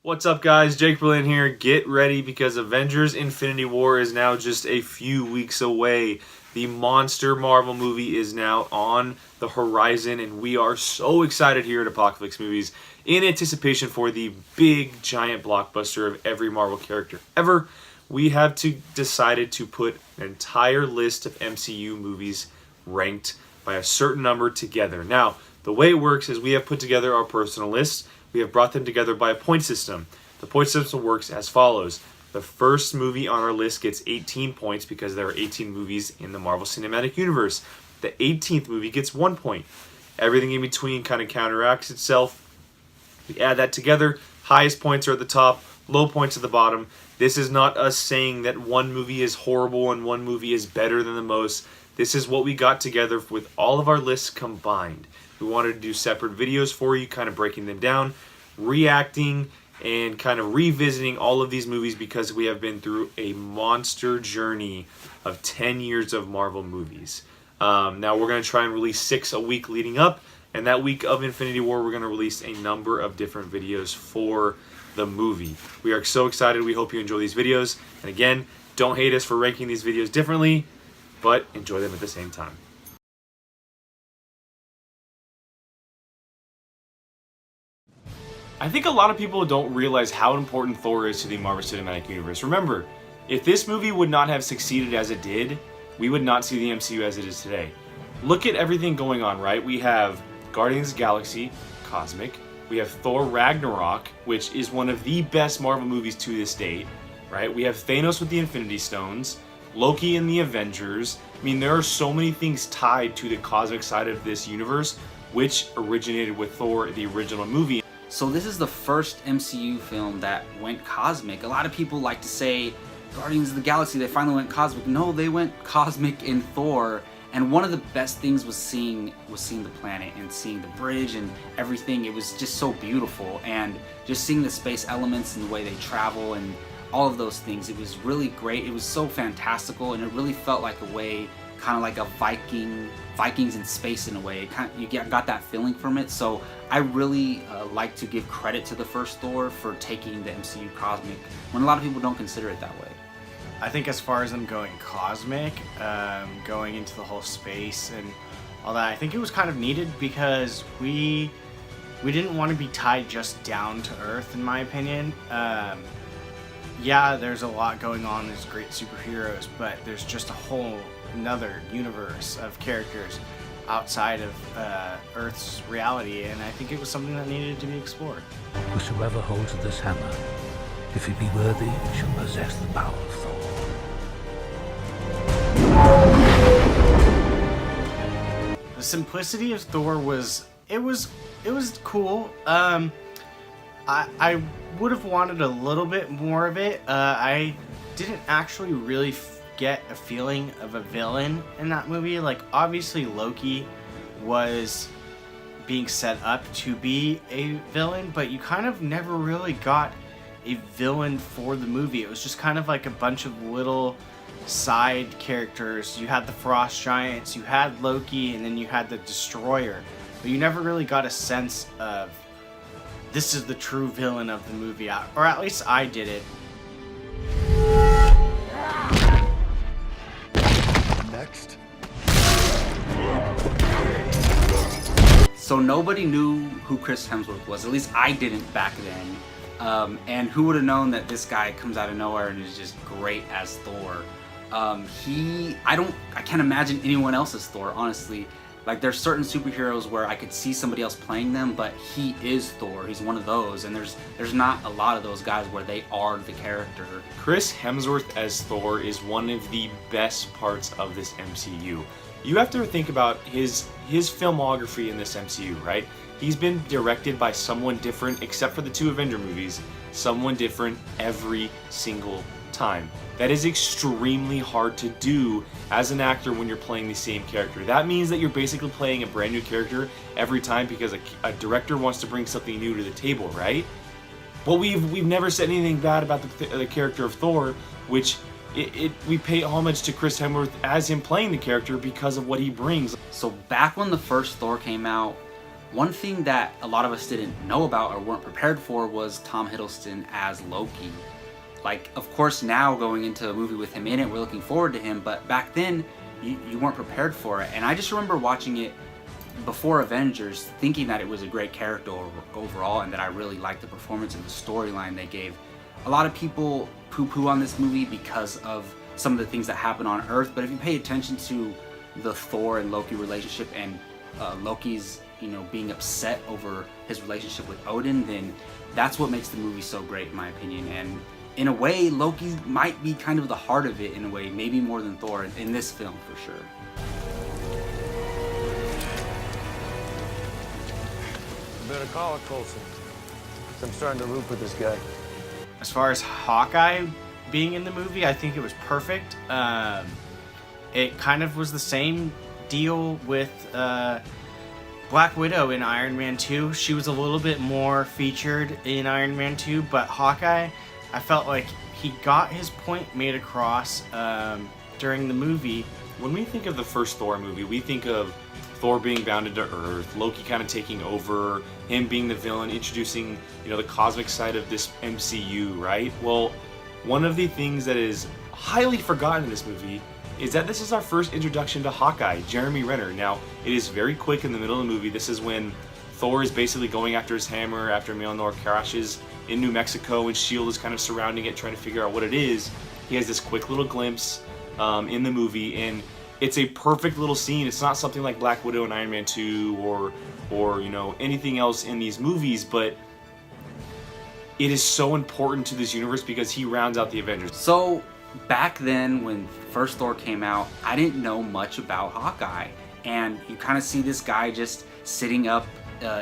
What's up, guys? Jake Berlin here. Get ready because Avengers Infinity War is now just a few weeks away. The monster Marvel movie is now on the horizon, and we are so excited here at Apocalypse Movies in anticipation for the big, giant blockbuster of every Marvel character ever. We have decided to put an entire list of MCU movies ranked by a certain number together. Now, the way it works is we have put together our personal lists. We have brought them together by a point system. The point system works as follows. The first movie on our list gets 18 points because there are 18 movies in the Marvel Cinematic Universe. The 18th movie gets 1 point. Everything in between kind of counteracts itself. We add that together. Highest points are at the top, low points at the bottom. This is not us saying that one movie is horrible and one movie is better than the most. This is what we got together with all of our lists combined. We wanted to do separate videos for you, kind of breaking them down, reacting, and kind of revisiting all of these movies because we have been through a monster journey of 10 years of Marvel movies. Now we're going to try and release 6 a week leading up, and that week of Infinity War we're going to release a number of different videos for the movie. We are so excited. We hope you enjoy these videos. And again, don't hate us for ranking these videos differently, but enjoy them at the same time. I think a lot of people don't realize how important Thor is to the Marvel Cinematic Universe. Remember, if this movie would not have succeeded as it did, we would not see the MCU as it is today. Look at everything going on, right? We have Guardians of the Galaxy, Cosmic. We have Thor Ragnarok, which is one of the best Marvel movies to this date, right? We have Thanos with the Infinity Stones, Loki and the Avengers. I mean, there are so many things tied to the cosmic side of this universe, which originated with Thor, the original movie. So this is the first MCU film that went cosmic. A lot of people like to say Guardians of the Galaxy, they finally went cosmic. No, they went cosmic in Thor. And one of the best things was seeing the planet and seeing the bridge and everything. It was just so beautiful, and just seeing the space elements and the way they travel and all of those things. It was really great. It was so fantastical, and it really felt like a way, kind of like a Vikings in space in a way. You got that feeling from it. So I really like to give credit to the first Thor for taking the MCU cosmic when a lot of people don't consider it that way. I think as far as them going cosmic, going into the whole space and all that, I think it was kind of needed because we didn't want to be tied just down to Earth, in my opinion. Yeah, there's a lot going on, there's great superheroes, but there's just a whole another universe of characters outside of Earth's reality, and I think it was something that needed to be explored. Whosoever holds this hammer, if he be worthy, shall possess the power of Thor. The simplicity of Thor was cool. I would have wanted a little bit more of it. I didn't actually really get a feeling of a villain in that movie. Like, obviously Loki was being set up to be a villain, but you kind of never really got a villain for the movie. It was just kind of like a bunch of little side characters. You had the Frost Giants, you had Loki, and then you had the Destroyer, but you never really got a sense of this is the true villain of the movie, or at least I did it. Next. So nobody knew who Chris Hemsworth was. At least I didn't back then. And who would have known that this guy comes out of nowhere and is just great as Thor. I can't imagine anyone else as Thor, honestly. Like, there's certain superheroes where I could see somebody else playing them, but he is Thor. He's one of those, and there's not a lot of those guys where they are the character. Chris Hemsworth as Thor is one of the best parts of this MCU. You have to think about his filmography in this MCU, right? He's been directed by someone different, except for the 2 Avenger movies, someone different every single time. That is extremely hard to do as an actor when you're playing the same character. That means that you're basically playing a brand new character every time because a director wants to bring something new to the table, right? But we've never said anything bad about the character of Thor, which we pay homage to Chris Hemsworth as him playing the character because of what he brings. So back when the first Thor came out, One thing that a lot of us didn't know about or weren't prepared for was Tom Hiddleston as Loki. Like, of course, now going into a movie with him in it, we're looking forward to him, but back then, you weren't prepared for it. And I just remember watching it before Avengers, thinking that it was a great character overall, and that I really liked the performance and the storyline they gave. A lot of people poo-poo on this movie because of some of the things that happen on Earth, but if you pay attention to the Thor and Loki relationship, and Loki's, being upset over his relationship with Odin, then that's what makes the movie so great, in my opinion. And in a way, Loki might be kind of the heart of it, in a way, maybe more than Thor in this film for sure. You better call it, Coulson. I'm starting to root for this guy. As far as Hawkeye being in the movie, I think it was perfect. It kind of was the same deal with Black Widow in Iron Man 2. She was a little bit more featured in Iron Man 2, but Hawkeye, I felt like he got his point made across during the movie. When we think of the first Thor movie, we think of Thor being bounded to Earth, Loki kind of taking over, him being the villain, introducing, the cosmic side of this MCU, right? Well, one of the things that is highly forgotten in this movie is that this is our first introduction to Hawkeye, Jeremy Renner. Now, it is very quick in the middle of the movie. This is when Thor is basically going after his hammer after Mjolnir crashes in New Mexico, and S.H.I.E.L.D. is kind of surrounding it, trying to figure out what it is. He has this quick little glimpse in the movie, and it's a perfect little scene. It's not something like Black Widow and Iron Man 2 or anything else in these movies, but it is so important to this universe because he rounds out the Avengers. So back then, when first Thor came out, I didn't know much about Hawkeye, and you kind of see this guy just sitting up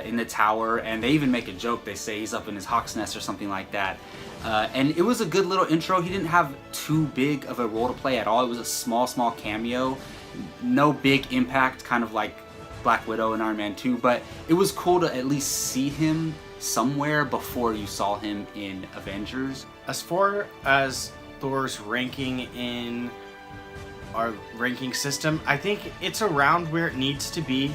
in the tower, and they even make a joke. They say he's up in his hawk's nest or something like that. And it was a good little intro. He didn't have too big of a role to play at all. It was a small cameo. No big impact, kind of like Black Widow and Iron Man 2, but it was cool to at least see him somewhere before you saw him in Avengers. As far as Thor's ranking in our ranking system, I think it's around where it needs to be.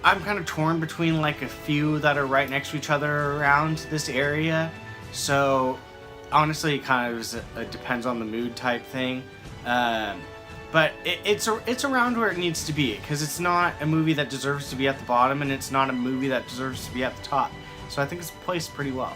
I'm kind of torn between like a few that are right next to each other around this area. So honestly, it kind of depends on the mood type thing. But it's around where it needs to be, because it's not a movie that deserves to be at the bottom, and it's not a movie that deserves to be at the top. So I think it's placed pretty well.